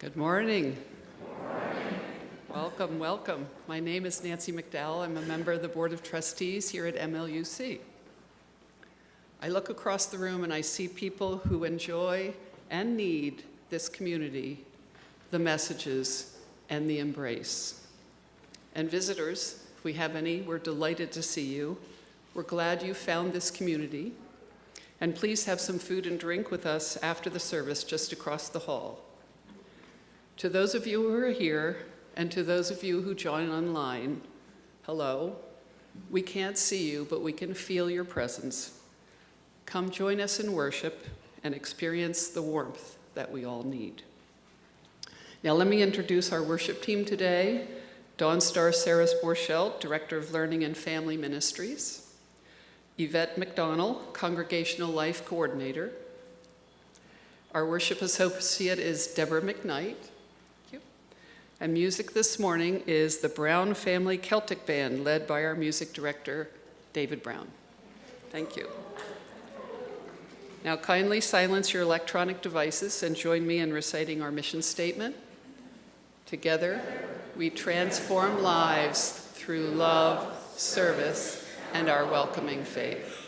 Good morning. Welcome, welcome. My name is Nancy McDonnell. I'm a member of the Board of Trustees here at MLUC. I look across the room and I see people who enjoy and need this community, the messages, and the embrace. And visitors, if we have any, we're delighted to see you. We're glad you found this community. And please have some food and drink with us after the service just across the hall. To those of you who are here, and to those of you who join online, hello. We can't see you, but we can feel your presence. Come join us in worship and experience the warmth that we all need. Now let me introduce our worship team today. Dawn Star Sarahs-Borchelt, Director of Learning and Family Ministries. Yvette McDonnell, Congregational Life Coordinator. Our worship associate is Deborah McKnight. Thank you. And music this morning is the Brown Family Celtic Band, led by our music director, David Brown. Thank you. Now kindly silence your electronic devices and join me in reciting our mission statement. Together, we transform lives through love, service, and our welcoming faith.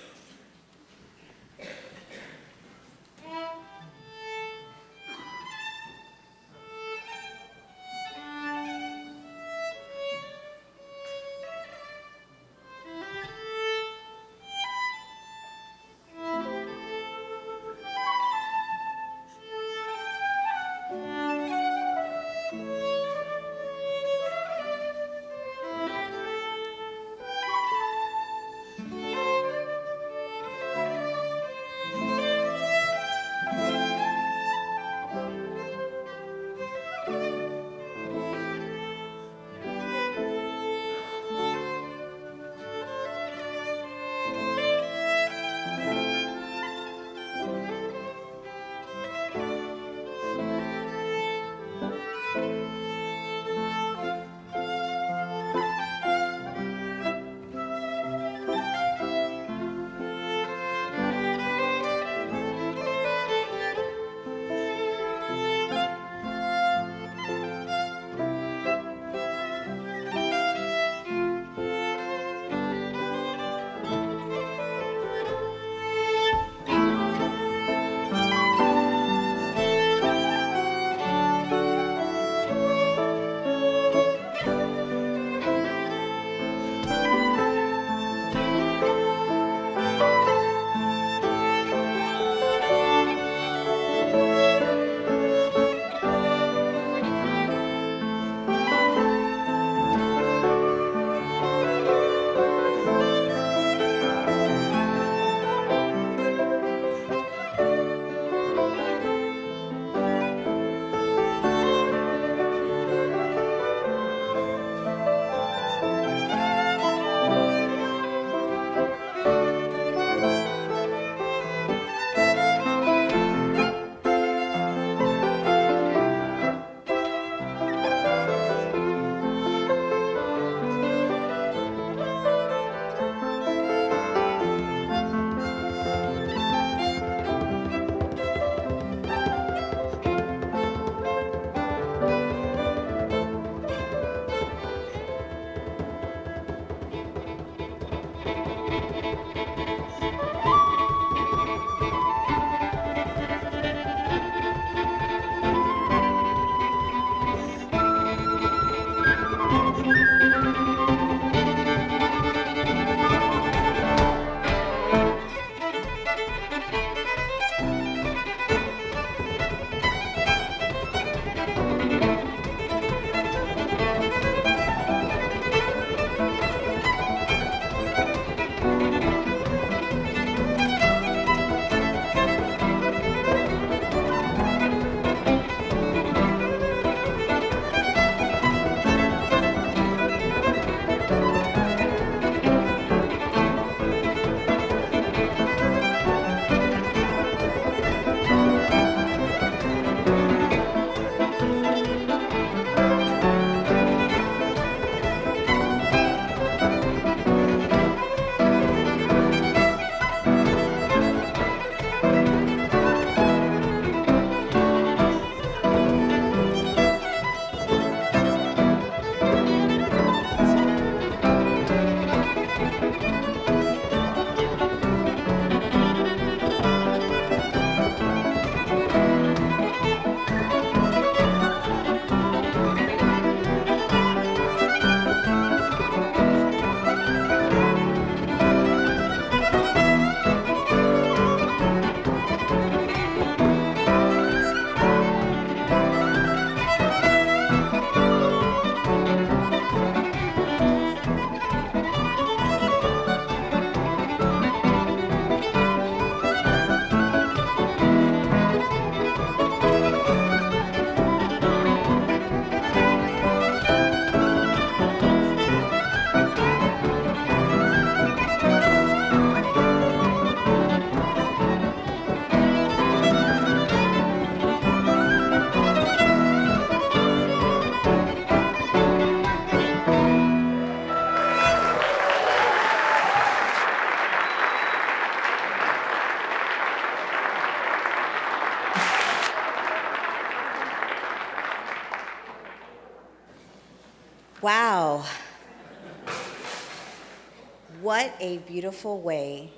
What a beautiful way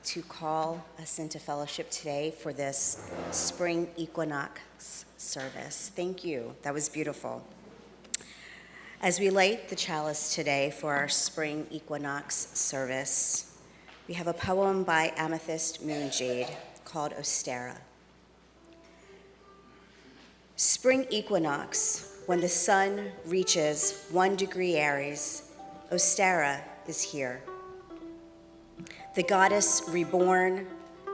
to call us into fellowship today for this spring equinox service. Thank you. That was beautiful. As we light the chalice today for our spring equinox service, we have a poem by Amethyst Moonjade called Ostera. Spring equinox, when the sun reaches 1 degree Aries, Ostera is here. The goddess reborn,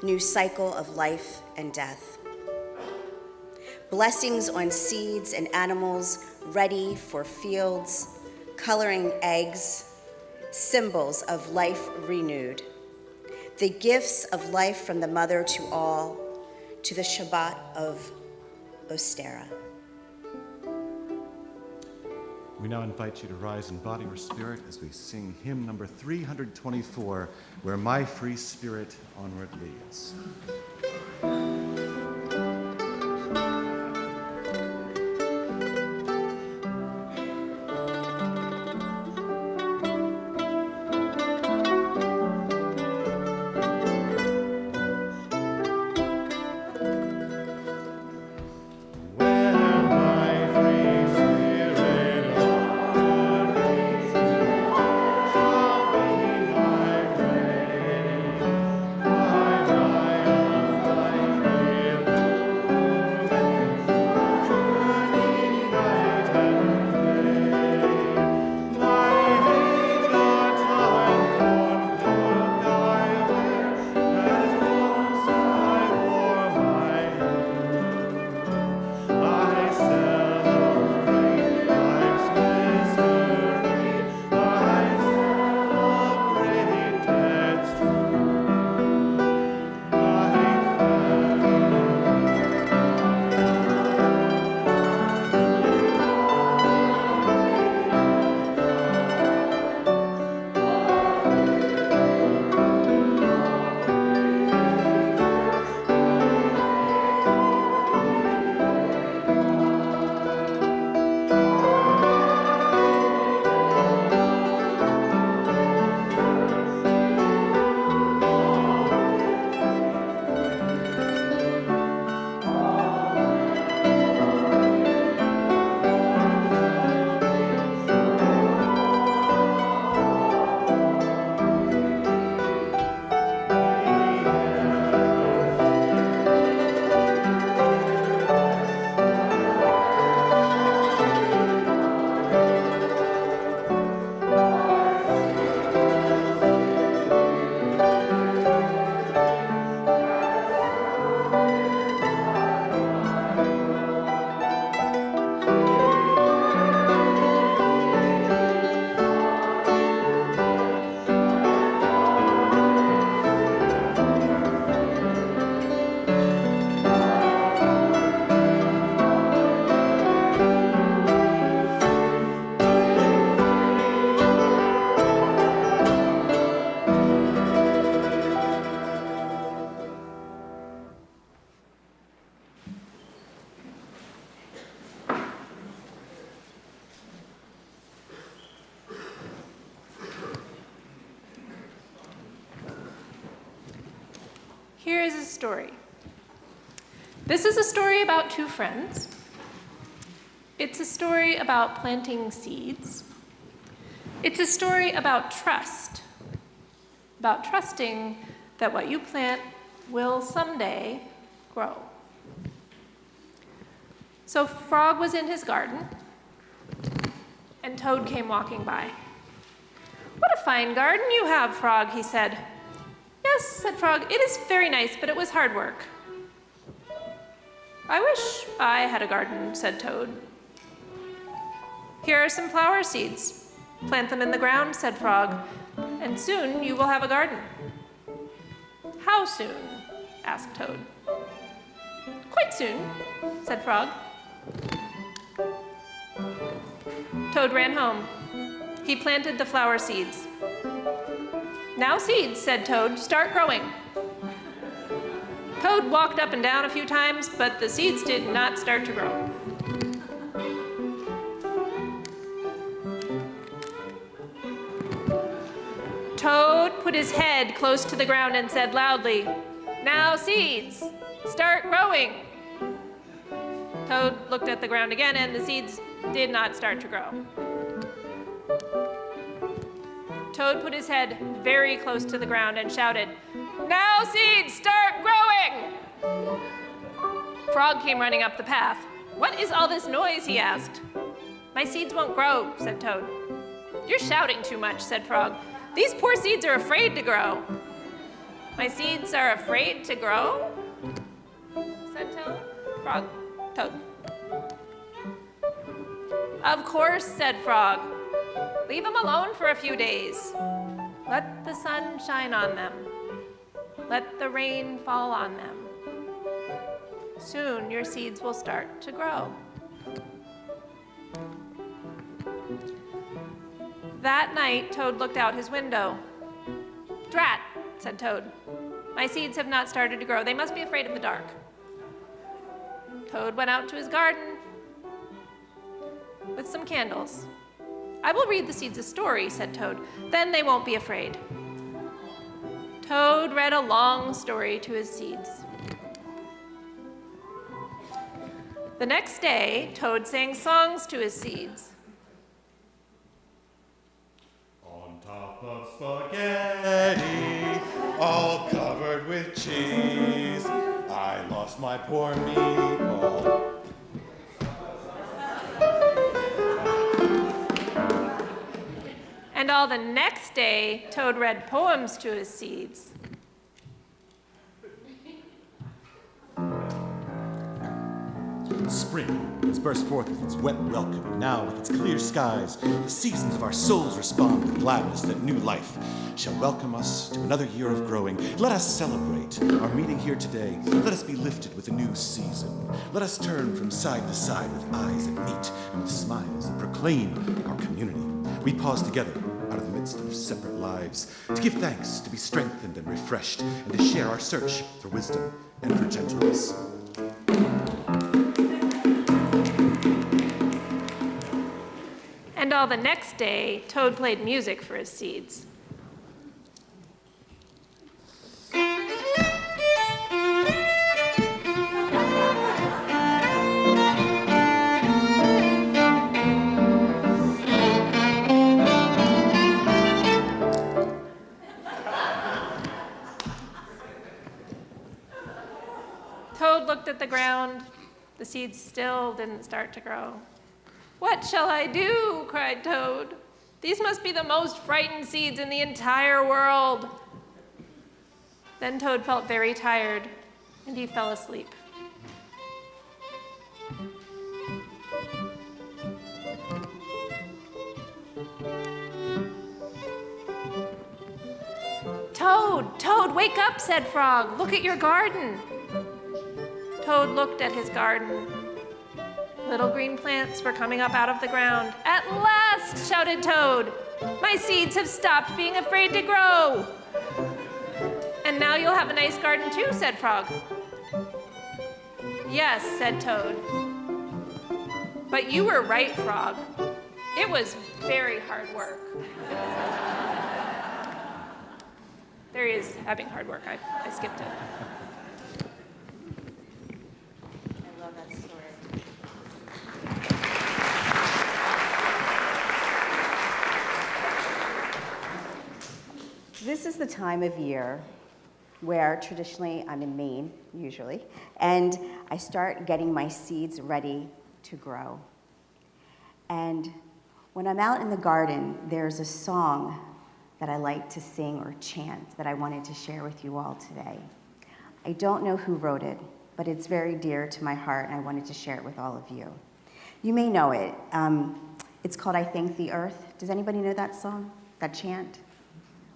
new cycle of life and death. Blessings on seeds and animals ready for fields, coloring eggs, symbols of life renewed. The gifts of life from the mother to all, to the Shabbat of Ostera. We now invite you to rise in body or spirit as we sing hymn number 324, Where My Free Spirit Onward Leads. Here is a story. This is a story about two friends. It's a story about planting seeds. It's a story about trust, about trusting that what you plant will someday grow. So Frog was in his garden, and Toad came walking by. "What a fine garden you have, Frog," he said. "Yes," said Frog, "it is very nice, but it was hard work." "I wish I had a garden," said Toad. "Here are some flower seeds. Plant them in the ground," said Frog, "and soon you will have a garden." "How soon?" asked Toad. "Quite soon," said Frog. Toad ran home. He planted the flower seeds. "Now seeds," said Toad, "start growing." Toad walked up and down a few times, but the seeds did not start to grow. Toad put his head close to the ground and said loudly, "Now seeds, start growing." Toad looked at the ground again, and the seeds did not start to grow. Toad put his head very close to the ground and shouted, "Now seeds, start growing!" Frog came running up the path. "What is all this noise?" he asked. "My seeds won't grow," said Toad. "You're shouting too much," said Frog. "These poor seeds are afraid to grow." "My seeds are afraid to grow?" said Toad. Toad. "Of course," said Frog. "Leave them alone for a few days. Let the sun shine on them. Let the rain fall on them. Soon your seeds will start to grow." That night, Toad looked out his window. "Drat," said Toad. "My seeds have not started to grow. They must be afraid of the dark." Toad went out to his garden with some candles. "I will read the seeds a story," said Toad. "Then they won't be afraid." Toad read a long story to his seeds. The next day, Toad sang songs to his seeds. On top of spaghetti, all covered with cheese, I lost my poor meatball. And all the next day, Toad read poems to his seeds. Spring has burst forth with its wet welcome, and now with its clear skies, the seasons of our souls respond with gladness that new life shall welcome us to another year of growing. Let us celebrate our meeting here today. Let us be lifted with a new season. Let us turn from side to side with eyes that meet and with smiles that proclaim our community. We pause together out of the midst of separate lives to give thanks, to be strengthened and refreshed, and to share our search for wisdom and for gentleness. And all the next day, Toad played music for his seeds. Toad looked at the ground. The seeds still didn't start to grow. "What shall I do?" cried Toad. "These must be the most frightened seeds in the entire world." Then Toad felt very tired, and he fell asleep. Toad, wake up," said Frog. "Look at your garden." Toad looked at his garden. Little green plants were coming up out of the ground. "At last," shouted Toad. "My seeds have stopped being afraid to grow." "And now you'll have a nice garden too," said Frog. "Yes," said Toad. "But you were right, Frog. It was very hard work." There he is, having hard work. I skipped it. I love that story. This is the time of year where traditionally I'm in Maine, usually, and I start getting my seeds ready to grow. And when I'm out in the garden, there's a song that I like to sing or chant that I wanted to share with you all today. I don't know who wrote it, but it's very dear to my heart, and I wanted to share it with all of you. You may know it. It's called "I Thank the Earth." Does anybody know that song, that chant?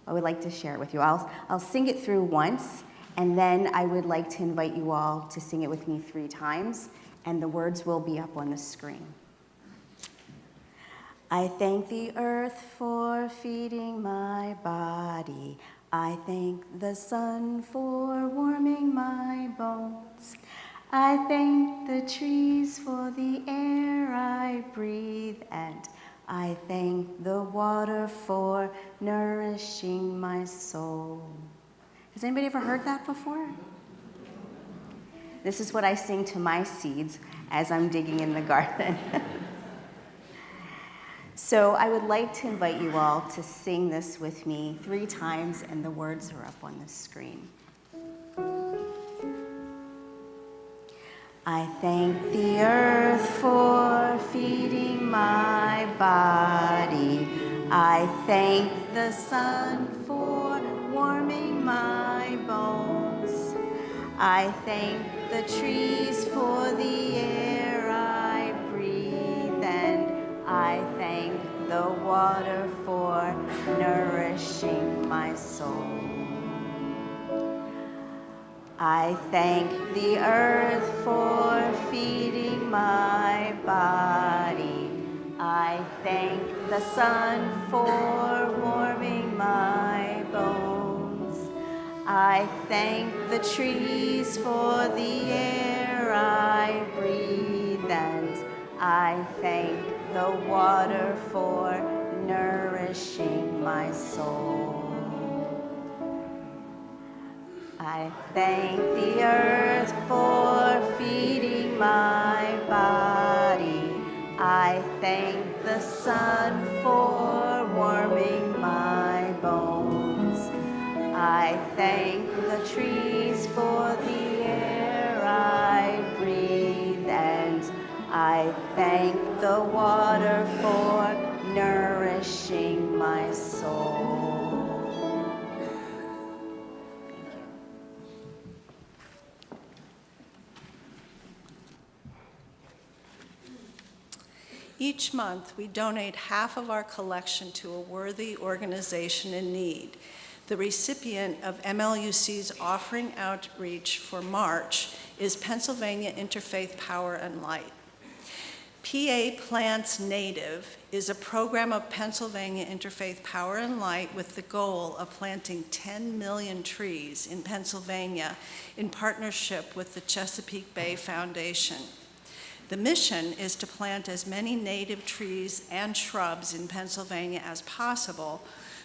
I would like to share it with you. I'll sing it through once, and then I would like to invite you all to sing it with me 3 times, and the words will be up on the screen. I thank the earth for feeding my body. I thank the sun for warming my bones. I thank the trees for the air I breathe, and I thank the water for nourishing my soul. Has anybody ever heard that before? This is what I sing to my seeds as I'm digging in the garden. So I would like to invite you all to sing this with me 3 times, and the words are up on the screen. I thank the earth for feeding my body. I thank the sun for warming my bones. I thank the trees for the air I breathe, and I thank the water for nourishing my soul. I thank the earth for feeding my body. I thank the sun for warming my bones. I thank the trees for the air I breathe, and I thank the water for nourishing my soul. I thank the earth for feeding my body. I thank the sun for warming my bones. I thank the trees for the air I breathe, and I thank the water for nourishing my soul. Each month, we donate half of our collection to a worthy organization in need. The recipient of MLUC's offering outreach for March is Pennsylvania Interfaith Power and Light. PA Plants Native is a program of Pennsylvania Interfaith Power and Light with the goal of planting 10 million trees in Pennsylvania in partnership with the Chesapeake Bay Foundation. The mission is to plant as many native trees and shrubs in Pennsylvania as possible,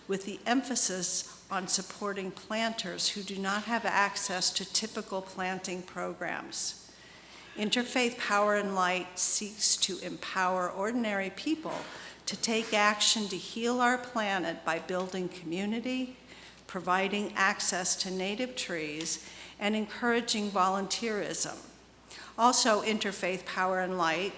with the emphasis on supporting planters who do not have access to typical planting programs. Interfaith Power and Light seeks to empower ordinary people to take action to heal our planet by building community, providing access to native trees, and encouraging volunteerism. Also, Interfaith Power and Light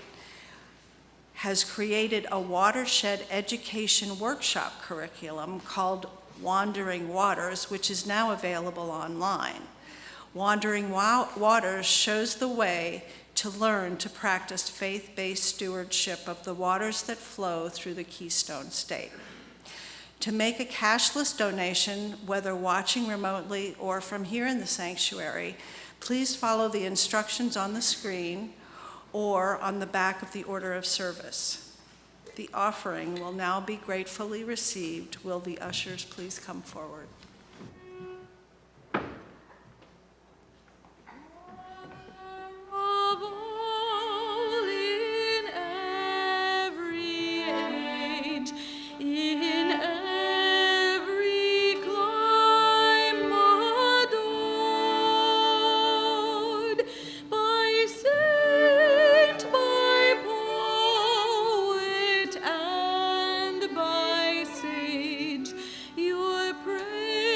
has created a watershed education workshop curriculum called Wandering Waters, which is now available online. Wandering Waters shows the way to learn to practice faith-based stewardship of the waters that flow through the Keystone State. To make a cashless donation, whether watching remotely or from here in the sanctuary, please follow the instructions on the screen or on the back of the order of service. The offering will now be gratefully received. Will the ushers please come forward? Your praise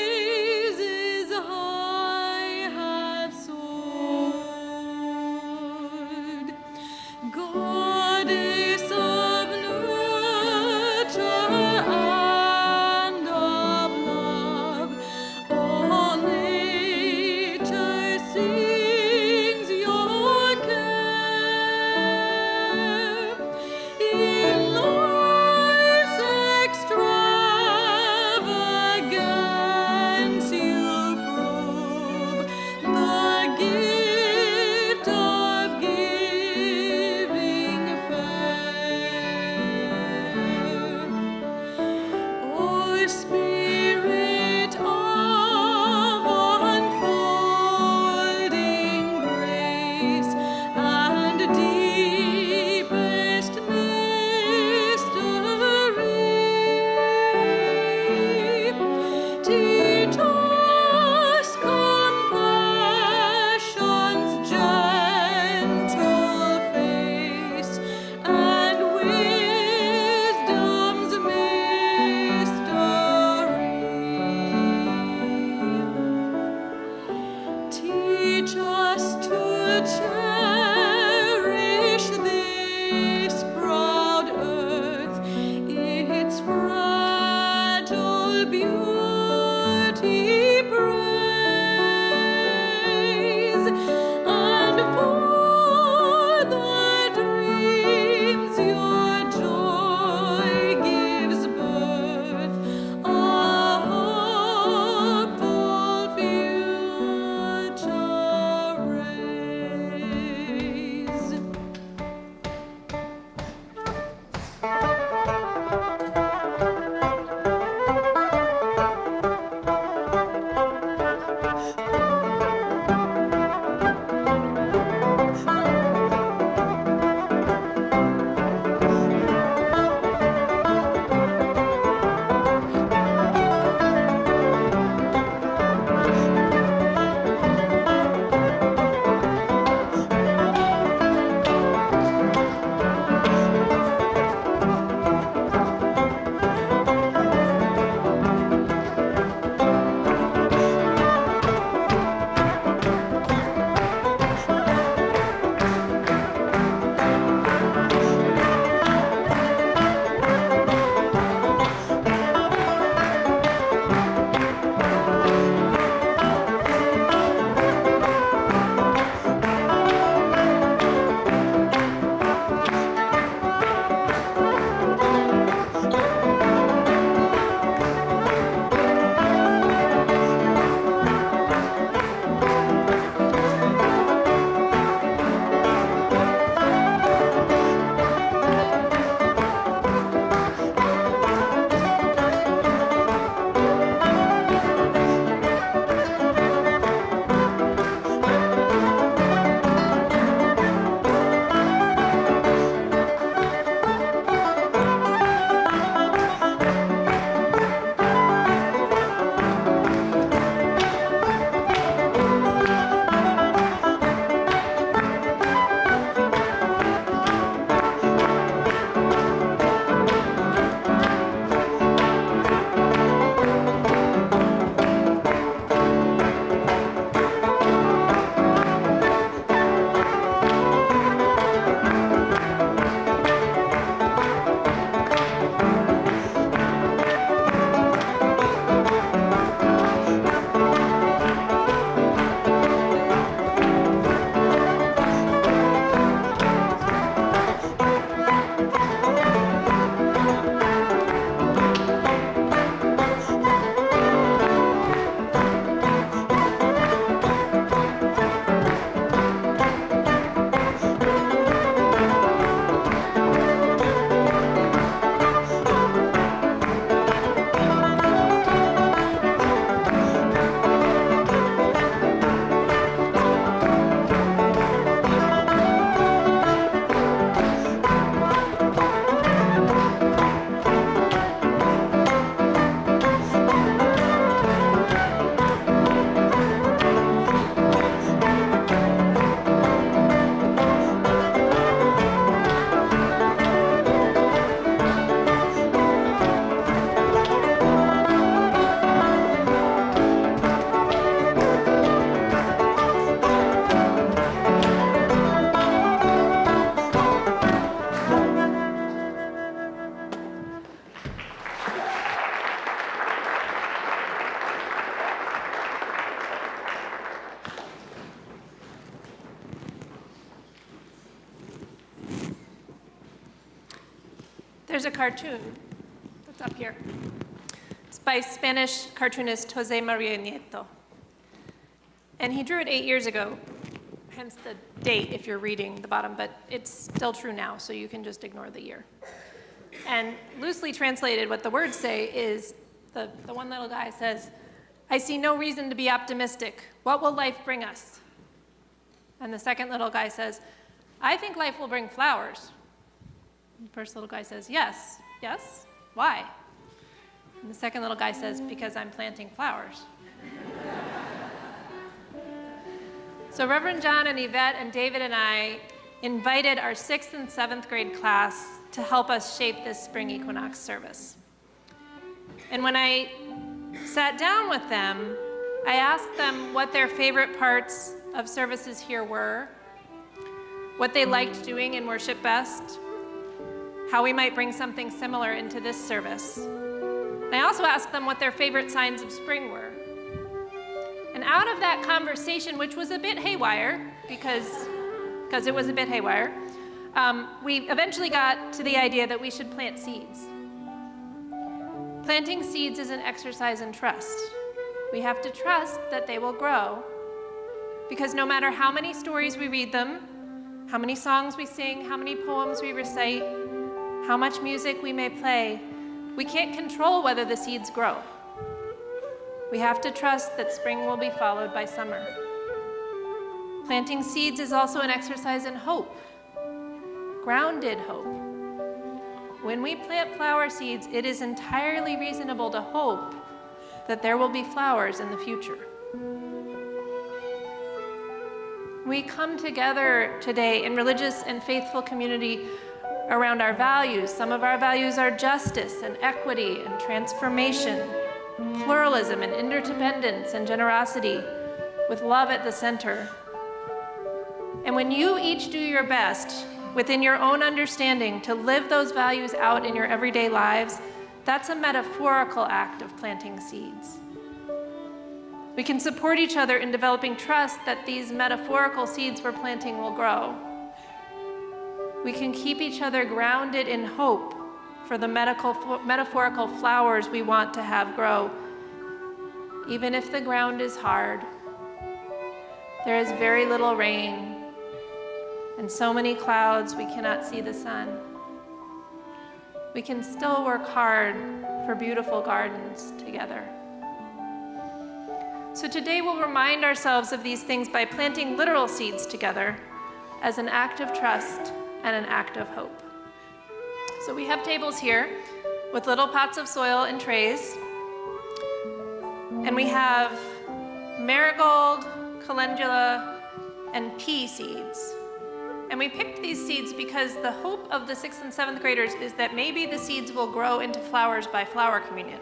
there's a cartoon that's up here. It's by Spanish cartoonist Jose Maria Nieto. And he drew it 8 years ago, hence the date if you're reading the bottom, but it's still true now, so you can just ignore the year. And loosely translated, what the words say is, the one little guy says, "I see no reason to be optimistic. What will life bring us?" And the second little guy says, "I think life will bring flowers." And the first little guy says, "Yes, yes, why?" And the second little guy says, "Because I'm planting flowers." So Reverend John and Yvette and David and I invited our 6th and 7th grade class to help us shape this spring equinox service. And when I sat down with them, I asked them what their favorite parts of services here were, what they liked doing in worship best, how we might bring something similar into this service. And I also asked them what their favorite signs of spring were. And out of that conversation, which was a bit haywire, because it was a bit haywire, we eventually got to the idea that we should plant seeds. Planting seeds is an exercise in trust. We have to trust that they will grow, because no matter how many stories we read them, how many songs we sing, how many poems we recite, how much music we may play, we can't control whether the seeds grow. We have to trust that spring will be followed by summer. Planting seeds is also an exercise in hope, grounded hope. When we plant flower seeds, it is entirely reasonable to hope that there will be flowers in the future. We come together today in religious and faithful community around our values. Some of our values are justice and equity and transformation, pluralism and interdependence and generosity, with love at the center. And when you each do your best within your own understanding to live those values out in your everyday lives, that's a metaphorical act of planting seeds. We can support each other in developing trust that these metaphorical seeds we're planting will grow. We can keep each other grounded in hope for the metaphorical flowers we want to have grow, even if the ground is hard. There is very little rain, and so many clouds we cannot see the sun. We can still work hard for beautiful gardens together. So today we'll remind ourselves of these things by planting literal seeds together as an act of trust and an act of hope. So we have tables here with little pots of soil and trays. And we have marigold, calendula, and pea seeds. And we picked these seeds because the hope of the 6th and 7th graders is that maybe the seeds will grow into flowers by flower communion.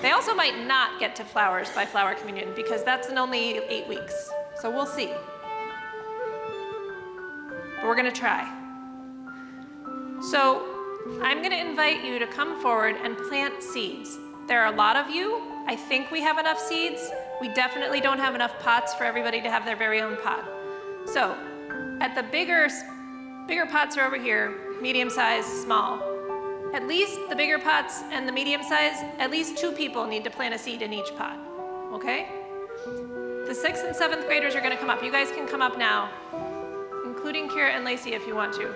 They also might not get to flowers by flower communion because that's in only 8 weeks. So we'll see. But we're going to try. So I'm going to invite you to come forward and plant seeds. There are a lot of you. I think we have enough seeds. We definitely don't have enough pots for everybody to have their very own pot. So at the bigger pots are over here, medium size, small. At least the bigger pots and the medium size, at least 2 people need to plant a seed in each pot, okay? The 6th and 7th graders are gonna come up. You guys can come up now, including Kira and Lacey if you want to.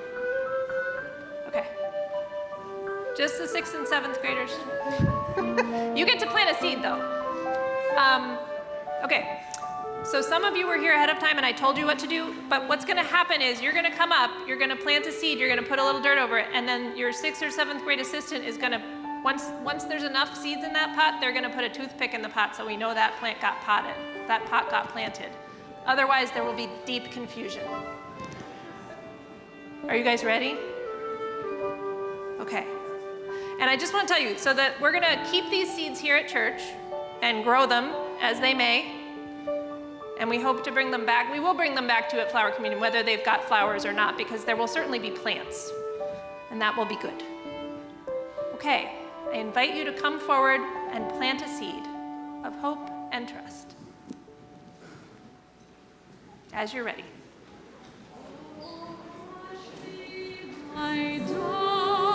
Okay. Just the 6th and 7th graders. You get to plant a seed though. Okay. So some of you were here ahead of time and I told you what to do, but what's gonna happen is you're gonna come up, you're gonna plant a seed, you're gonna put a little dirt over it, and then your 6th or 7th grade assistant is gonna, once there's enough seeds in that pot, they're gonna put a toothpick in the pot so we know that plant got potted, that pot got planted. Otherwise, there will be deep confusion. Are you guys ready? Okay. And I just wanna tell you, so that we're gonna keep these seeds here at church and grow them as they may. And we hope to bring them back. We will bring them back to you at Flower Communion, whether they've got flowers or not, because there will certainly be plants, and that will be good. Okay, I invite you to come forward and plant a seed of hope and trust. As you're ready. My darling.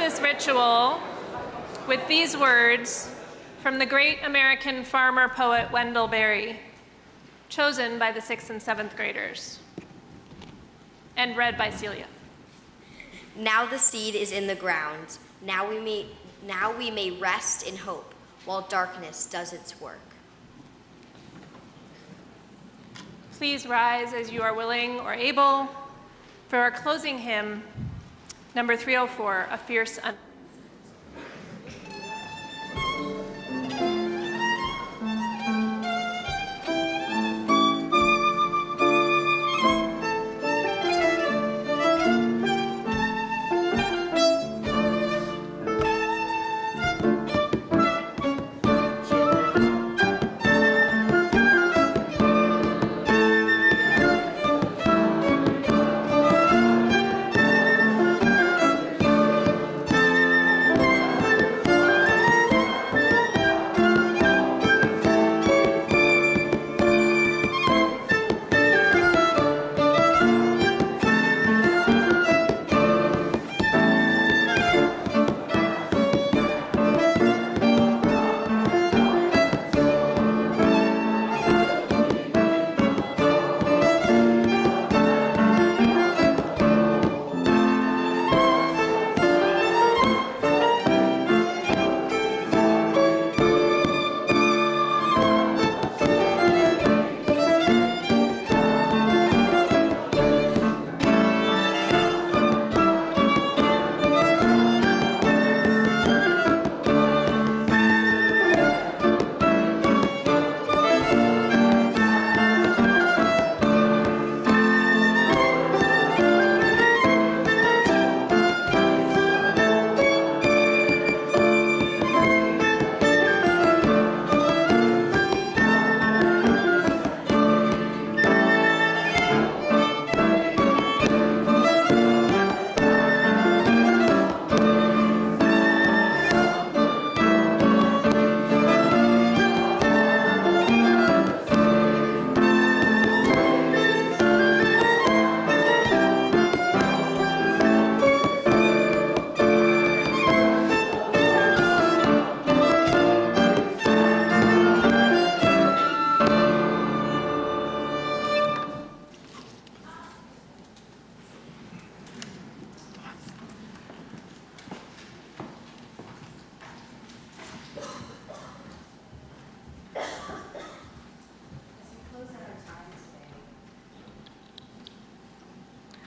this ritual with these words from the great American farmer poet Wendell Berry, chosen by the 6th and 7th graders, and read by Celia. Now the seed is in the ground. Now we may rest in hope while darkness does its work. Please rise as you are willing or able for our closing hymn, number 304, A Fierce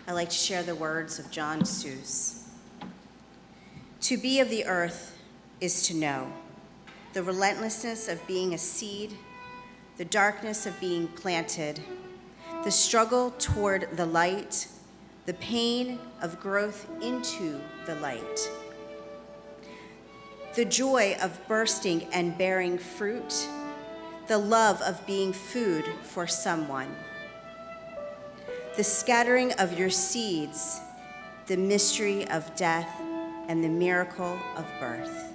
I'd like to share the words of John Seuss. To be of the earth is to know the relentlessness of being a seed, the darkness of being planted, the struggle toward the light, the pain of growth into the light, the joy of bursting and bearing fruit, the love of being food for someone, the scattering of your seeds, the mystery of death and the miracle of birth.